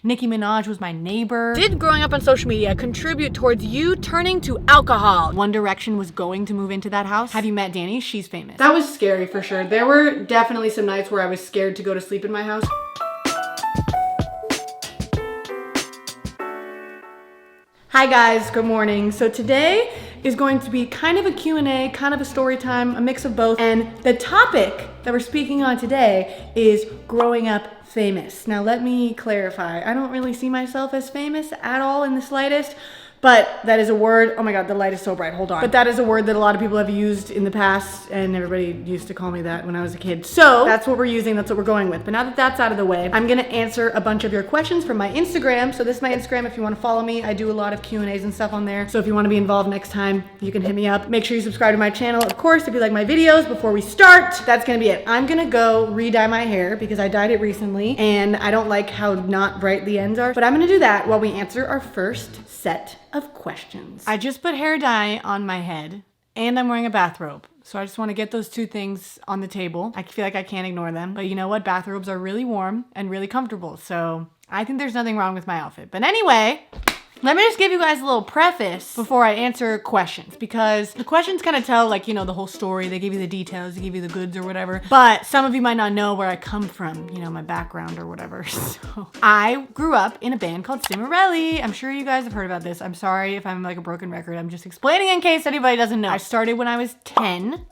Nicki Minaj was my neighbor. Did growing up on social media contribute towards you turning to alcohol? One Direction was going to move into that house. Have you met Dani? She's famous. That was scary for sure. There were definitely some nights where I was scared to go to sleep in my house. Hi guys, good morning. So today is going to be kind of a Q&A, kind of a story time, a mix of both. And the topic that we're speaking on today is growing up famous. Now let me clarify. I don't really see myself as famous at all in the slightest, but that is a word. Oh my God, the light is so bright, hold on. But that is a word that a lot of people have used in the past, and everybody used to call me that when I was a kid. So that's what we're using, that's what we're going with. But now that that's out of the way, I'm gonna answer a bunch of your questions from my Instagram. So this is my Instagram if you wanna follow me. I do a lot of Q&As and stuff on there. So if you wanna be involved next time, you can hit me up. Make sure you subscribe to my channel, of course, if you like my videos. Before we start, that's gonna be it. I'm gonna go re-dye my hair because I dyed it recently, and I don't like how not bright the ends are. But I'm gonna do that while we answer our first set of questions. I just put hair dye on my head and I'm wearing a bathrobe. So I just want to get those two things on the table. I feel like I can't ignore them. But you know what? Bathrobes are really warm and really comfortable. So I think there's nothing wrong with my outfit. But anyway, let me just give you guys a little preface before I answer questions, because the questions kind of tell, like, you know, the whole story. They give you the details, they give you the goods or whatever. But some of you might not know where I come from, you know, my background or whatever. So I grew up in a band called Cimorelli. I'm sure you guys have heard about this. I'm sorry if I'm like a broken record. I'm just explaining in case anybody doesn't know. I started when I was 10.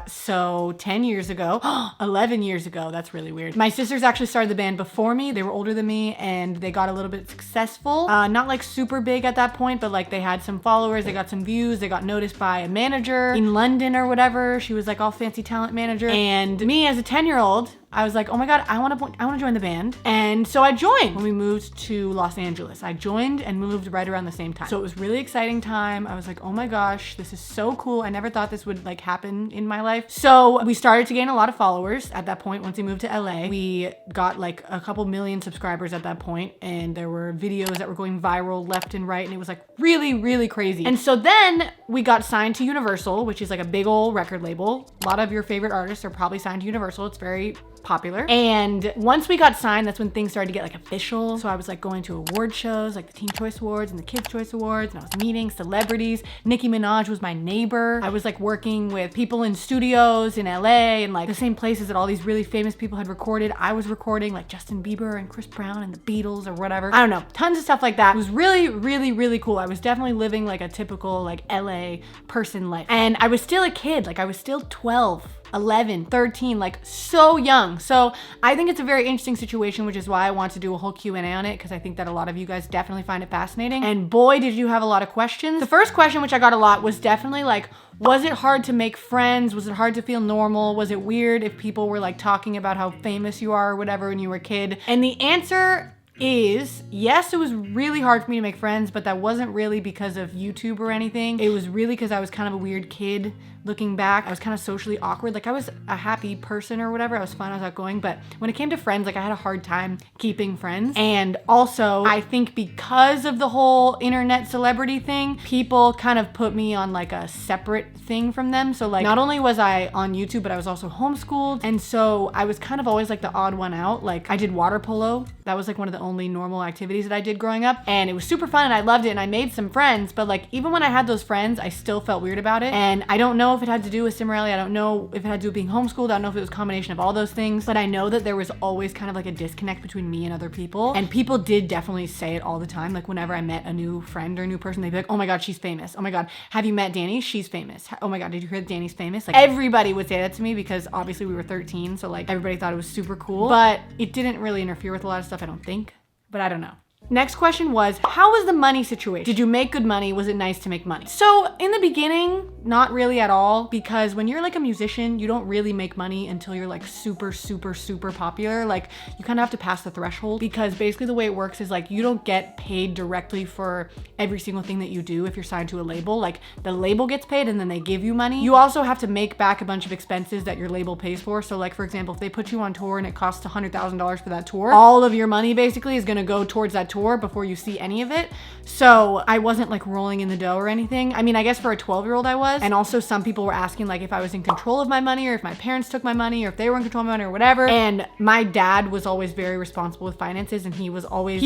So 10 years ago, 11 years ago, that's really weird. My sisters actually started the band before me. They were older than me and they got a little bit successful. Not like super big at that point, but like they had some followers, they got some views, they got noticed by a manager in London or whatever. She was like all fancy talent manager. And me as a 10-year-old, I was like, oh my God, I want to join the band. And so I joined when we moved to Los Angeles. I joined and moved right around the same time. So it was really exciting time. I was like, oh my gosh, this is so cool. I never thought this would like happen in my life. So we started to gain a lot of followers at that point. Once we moved to LA, we got like a couple million subscribers at that point, and there were videos that were going viral left and right, and it was like really, really crazy. And so then we got signed to Universal, which is like a big old record label. A lot of your favorite artists are probably signed to Universal. It's very popular. And once we got signed, that's when things started to get like official. So I was like going to award shows like the Teen Choice Awards and the Kids Choice Awards, and I was meeting celebrities. Nicki Minaj was my neighbor. I was like working with people in studios in LA and like the same places that all these really famous people had recorded. I was recording like Justin Bieber and Chris Brown and the Beatles or whatever. I don't know, tons of stuff like that. It was really, really, really cool. I was definitely living like a typical like LA person life. And I was still a kid, like I was still 12. 11, 13, like so young. So I think it's a very interesting situation, which is why I want to do a whole Q&A on it, because I think that a lot of you guys definitely find it fascinating. And boy, did you have a lot of questions. The first question, which I got a lot, was definitely like, was it hard to make friends? Was it hard to feel normal? Was it weird if people were like talking about how famous you are or whatever when you were a kid? And the answer is yes, it was really hard for me to make friends, but that wasn't really because of YouTube or anything. It was really because I was kind of a weird kid. Looking back, I was kind of socially awkward. Like I was a happy person or whatever. I was fun, I was outgoing, but when it came to friends, like I had a hard time keeping friends. And also I think because of the whole internet celebrity thing, people kind of put me on like a separate thing from them. So like not only was I on YouTube, but I was also homeschooled. And so I was kind of always like the odd one out. Like I did water polo. That was like one of the only normal activities that I did growing up. And it was super fun and I loved it and I made some friends. But like even when I had those friends, I still felt weird about it. And I don't know if it had to do with Cimorelli. I don't know if it had to do with being homeschooled. I don't know if it was a combination of all those things, but I know that there was always kind of like a disconnect between me and other people. And people did definitely say it all the time. Like whenever I met a new friend or a new person, they'd be like, oh my God, she's famous. Oh my God, have you met Dani? She's famous. Oh my God, did you hear that Dani's famous? Like everybody would say that to me because obviously we were 13. So like everybody thought it was super cool, but it didn't really interfere with a lot of stuff, I don't think, but I don't know. Next question was, how was the money situation? Did you make good money? Was it nice to make money? So in the beginning, not really at all, because when you're like a musician, you don't really make money until you're like super, super, super popular. Like you kind of have to pass the threshold, because basically the way it works is like you don't get paid directly for every single thing that you do if you're signed to a label. Like the label gets paid and then they give you money. You also have to make back a bunch of expenses that your label pays for. So like for example, if they put you on tour and it costs $100,000 for that tour, all of your money basically is gonna go towards that tour before you see any of it. So I wasn't like rolling in the dough or anything. I mean, I guess for a 12-year-old I was. And also some people were asking like if I was in control of my money or if my parents took my money or if they were in control of my money or whatever. And my dad was always very responsible with finances, and he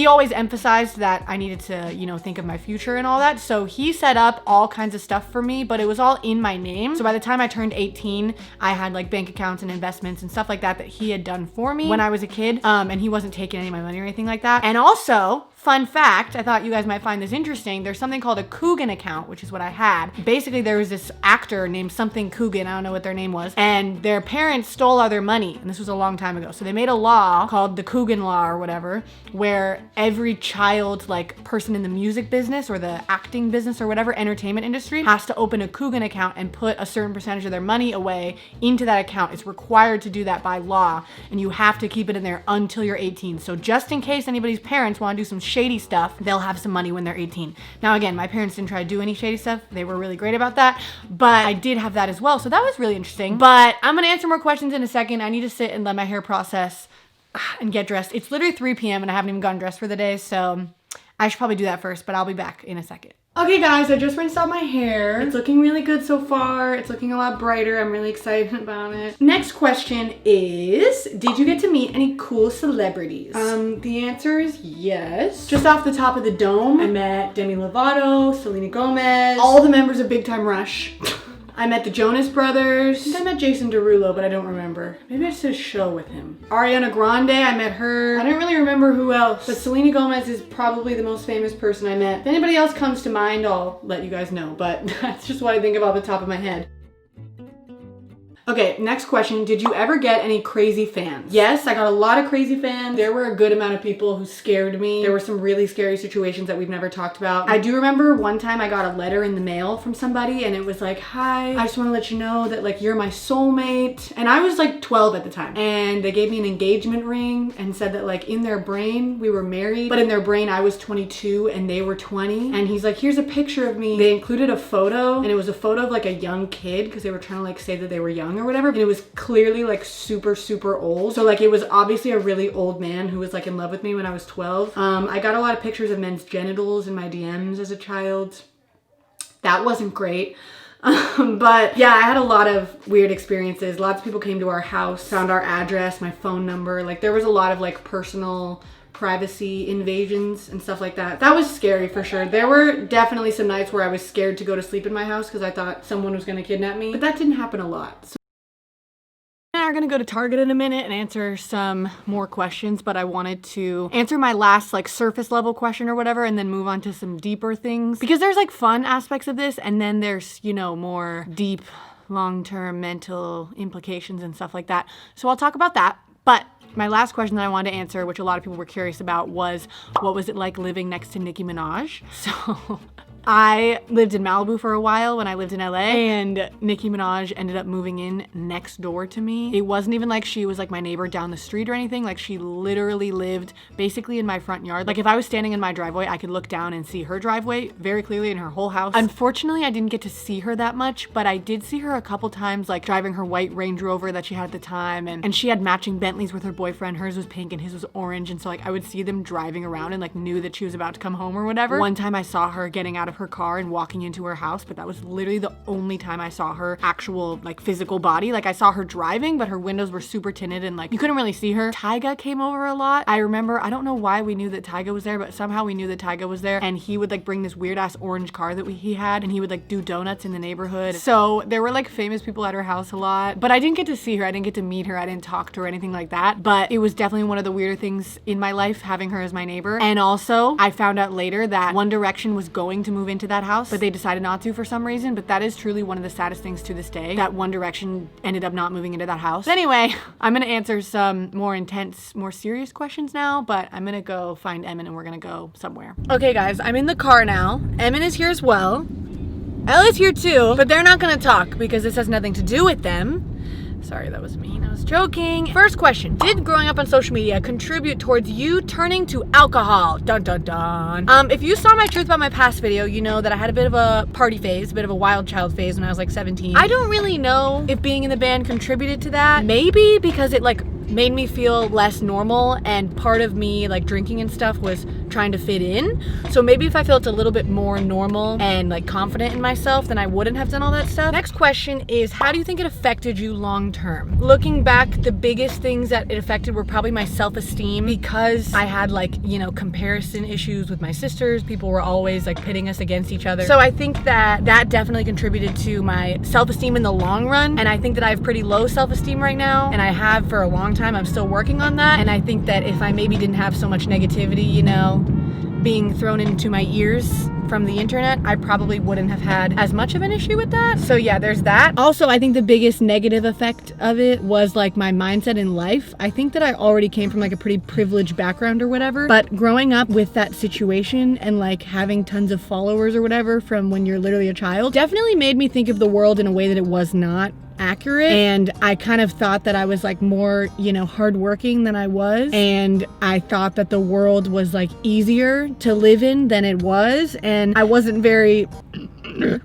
always emphasized that I needed to, you know, think of my future and all that. So he set up all kinds of stuff for me, but it was all in my name. So by the time I turned 18, I had like bank accounts and investments and stuff like that he had done for me when I was a kid. And he wasn't taking any of my money or anything like that. And also, fun fact, I thought you guys might find this interesting. There's something called a Coogan account, which is what I had. Basically, there was this actor named something Coogan. I don't know what their name was. And their parents stole all their money. And this was a long time ago. So they made a law called the Coogan law or whatever, where every child, like person in the music business or the acting business or whatever, entertainment industry, has to open a Coogan account and put a certain percentage of their money away into that account. It's required to do that by law. And you have to keep it in there until you're 18. So just in case anybody's parents want to do some shady stuff, they'll have some money when they're 18. Now again, my parents didn't try to do any shady stuff. They were really great about that, but I did have that as well. So that was really interesting. But I'm gonna answer more questions in a second. I need to sit and let my hair process and get dressed. It's literally 3 p.m. and I haven't even gotten dressed for the day, so I should probably do that first, but I'll be back in a second. Okay guys, I just rinsed out my hair. It's looking really good so far. It's looking a lot brighter. I'm really excited about it. Next question is, did you get to meet any cool celebrities? The answer is yes. Just off the top of the dome, I met Demi Lovato, Selena Gomez, all the members of Big Time Rush. I met the Jonas Brothers. I think I met Jason Derulo, but I don't remember. Maybe I just did a show with him. Ariana Grande, I met her. I don't really remember who else, but Selena Gomez is probably the most famous person I met. If anybody else comes to mind, I'll let you guys know, but that's just what I think of off the top of my head. Okay, next question. Did you ever get any crazy fans? Yes, I got a lot of crazy fans. There were a good amount of people who scared me. There were some really scary situations that we've never talked about. I do remember one time I got a letter in the mail from somebody and it was like, hi, I just want to let you know that like you're my soulmate. And I was like 12 at the time. And they gave me an engagement ring and said that like in their brain we were married, but in their brain I was 22 and they were 20. And he's like, here's a picture of me. They included a photo and it was a photo of like a young kid because they were trying to like say that they were young or whatever, and it was clearly like super old. So like it was obviously a really old man who was like in love with me when I was 12. I got a lot of pictures of men's genitals in my DMs as a child. That wasn't great. But yeah, I had a lot of weird experiences. Lots of people came to our house, found our address, my phone number. Like there was a lot of like personal privacy invasions and stuff like that. That was scary for sure. There were definitely some nights where I was scared to go to sleep in my house because I thought someone was going to kidnap me, but that didn't happen a lot. So we're gonna go to Target in a minute and answer some more questions, but I wanted to answer my last like surface level question or whatever and then move on to some deeper things, because there's like fun aspects of this and then there's, you know, more deep long-term mental implications and stuff like that. So I'll talk about that. But my last question that I wanted to answer, which a lot of people were curious about, was what was it like living next to Nicki Minaj? So I lived in Malibu for a while when I lived in LA, and Nicki Minaj ended up moving in next door to me. It wasn't even like she was like my neighbor down the street or anything. Like she literally lived basically in my front yard. Like if I was standing in my driveway, I could look down and see her driveway very clearly in her whole house. Unfortunately, I didn't get to see her that much, but I did see her a couple times, like driving her white Range Rover that she had at the time. And she had matching Bentleys with her boyfriend. Hers was pink and his was orange. And so like I would see them driving around and like knew that she was about to come home or whatever. One time I saw her getting out of her car and walking into her house, but that was literally the only time I saw her actual like physical body. Like I saw her driving, but her windows were super tinted and like you couldn't really see her. Tyga came over a lot. I remember, I don't know why we knew that Tyga was there, but somehow we knew that Tyga was there, and he would like bring this weird ass orange car that he had, and he would like do donuts in the neighborhood. So there were like famous people at her house a lot, but I didn't get to see her. I didn't get to meet her. I didn't talk to her or anything like that, but it was definitely one of the weirder things in my life having her as my neighbor. And also I found out later that One Direction was going to move into that house, but they decided not to for some reason. But that is truly one of the saddest things to this day, that One Direction ended up not moving into that house. But anyway, I'm gonna answer some more intense, more serious questions now, but I'm gonna go find Emmyn and we're gonna go somewhere. Okay guys, I'm in the car now. Emmyn is here as well. Ella's here too, but they're not gonna talk because this has nothing to do with them. Sorry, that was mean. I was joking. First question. Did growing up on social media contribute towards you turning to alcohol? Dun dun dun. If you saw my Truth About My Past video, you know that I had a bit of a party phase, a bit of a wild child phase when I was like 17. I don't really know if being in the band contributed to that. Maybe because it like made me feel less normal, and part of me like drinking and stuff was trying to fit in. So maybe if I felt a little bit more normal and like confident in myself, then I wouldn't have done all that stuff. Next question is, how do you think it affected you long term? Looking back, the biggest things that it affected were probably my self-esteem, because I had like, you know, comparison issues with my sisters. People were always like pitting us against each other. So I think that that definitely contributed to my self-esteem in the long run. And I think that I have pretty low self-esteem right now, and I have for a long time. I'm still working on that. And I think that if I maybe didn't have so much negativity, you know, being thrown into my ears from the internet, I probably wouldn't have had as much of an issue with that. So yeah, there's that. Also, I think the biggest negative effect of it was like my mindset in life. I think that I already came from like a pretty privileged background or whatever, but growing up with that situation and like having tons of followers or whatever from when you're literally a child definitely made me think of the world in a way that it was not accurate. And I kind of thought that I was like more, you know, hardworking than I was, and I thought that the world was like easier to live in than it was, and I wasn't very oh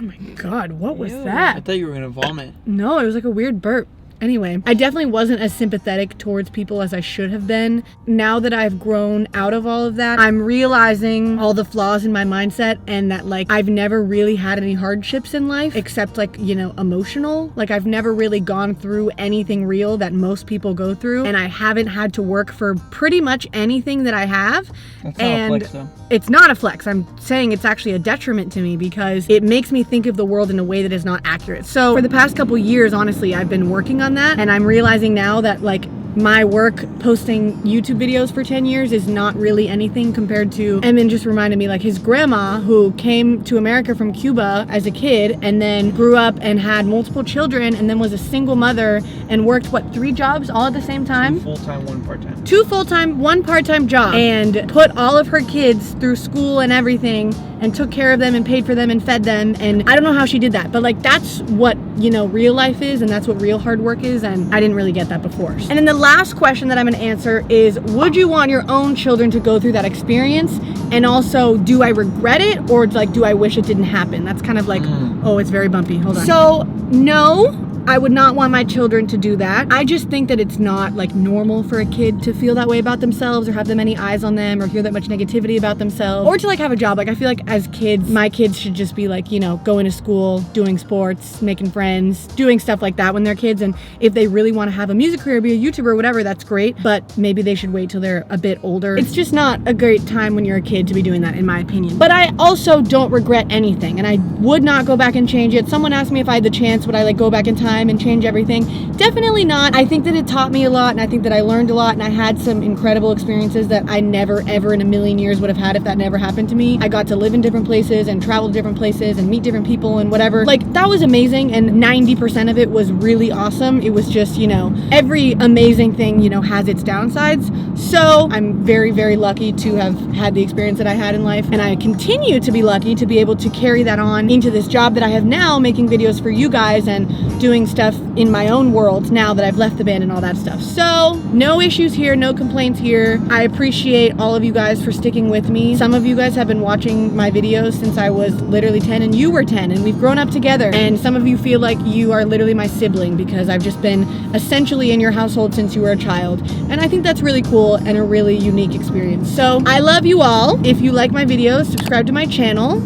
my god, what was that? I thought you were gonna vomit. No, it was like a weird burp. Anyway, I definitely wasn't as sympathetic towards people as I should have been. Now that I've grown out of all of that, I'm realizing all the flaws in my mindset, and that like I've never really had any hardships in life except like, you know, emotional. Like I've never really gone through anything real that most people go through, and I haven't had to work for pretty much anything that I have. That's not a flex though. It's not a flex. I'm saying it's actually a detriment to me, because it makes me think of the world in a way that is not accurate. So for the past couple years, honestly, I've been working on that, and I'm realizing now that like my work posting YouTube videos for 10 years is not really anything compared to, Emmyn just reminded me, like his grandma who came to America from Cuba as a kid and then grew up and had multiple children and then was a single mother and worked, what, 3 jobs all at the same time? 2 full-time, 1 part-time. 2 full-time, 1 part-time job, and put all of her kids through school and everything, and took care of them and paid for them and fed them. And I don't know how she did that, but like that's what, you know, real life is, and that's what real hard work is, and I didn't really get that before. And then the last question that I'm gonna answer is, would you want your own children to go through that experience? And also, do I regret it, or like do I wish it didn't happen? That's kind of like, oh, it's very bumpy, hold on. So no, I would not want my children to do that. I just think that it's not like normal for a kid to feel that way about themselves, or have that many eyes on them, or hear that much negativity about themselves, or to like have a job. Like I feel like as kids, my kids should just be like, you know, going to school, doing sports, making friends, doing stuff like that when they're kids. And if they really want to have a music career, be a YouTuber or whatever, that's great, but maybe they should wait till they're a bit older. It's just not a great time when you're a kid to be doing that, in my opinion. But I also don't regret anything, and I would not go back and change it. Someone asked me if I had the chance, would I like go back in time and change everything? Definitely not. I think that it taught me a lot, and I think that I learned a lot, and I had some incredible experiences that I never ever in a million years would have had if that never happened to me. I got to live in different places and travel to different places and meet different people and whatever. Like that was amazing, and 90% of it was really awesome. It was just, you know, every amazing thing, you know, has its downsides. So I'm very, very lucky to have had the experience that I had in life, and I continue to be lucky to be able to carry that on into this job that I have now, making videos for you guys and doing stuff in my own world now that I've left the band and all that stuff. So no issues here, no complaints here. I appreciate all of you guys for sticking with me. Some of you guys have been watching my videos since I was literally 10 and you were 10, and we've grown up together. And some of you feel like you are literally my sibling, because I've just been essentially in your household since you were a child. And I think that's really cool and a really unique experience. So I love you all. If you like my videos, subscribe to my channel.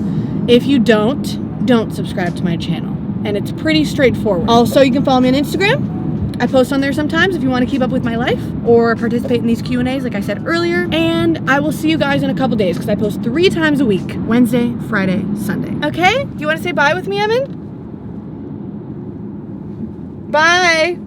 If you don't subscribe to my channel. And it's pretty straightforward. Also, you can follow me on Instagram. I post on there sometimes if you want to keep up with my life or participate in these Q&As like I said earlier. And I will see you guys in a couple days, because I post 3 times a week: Wednesday, Friday, Sunday. Okay? Do you want to say bye with me, Emmyn? Bye.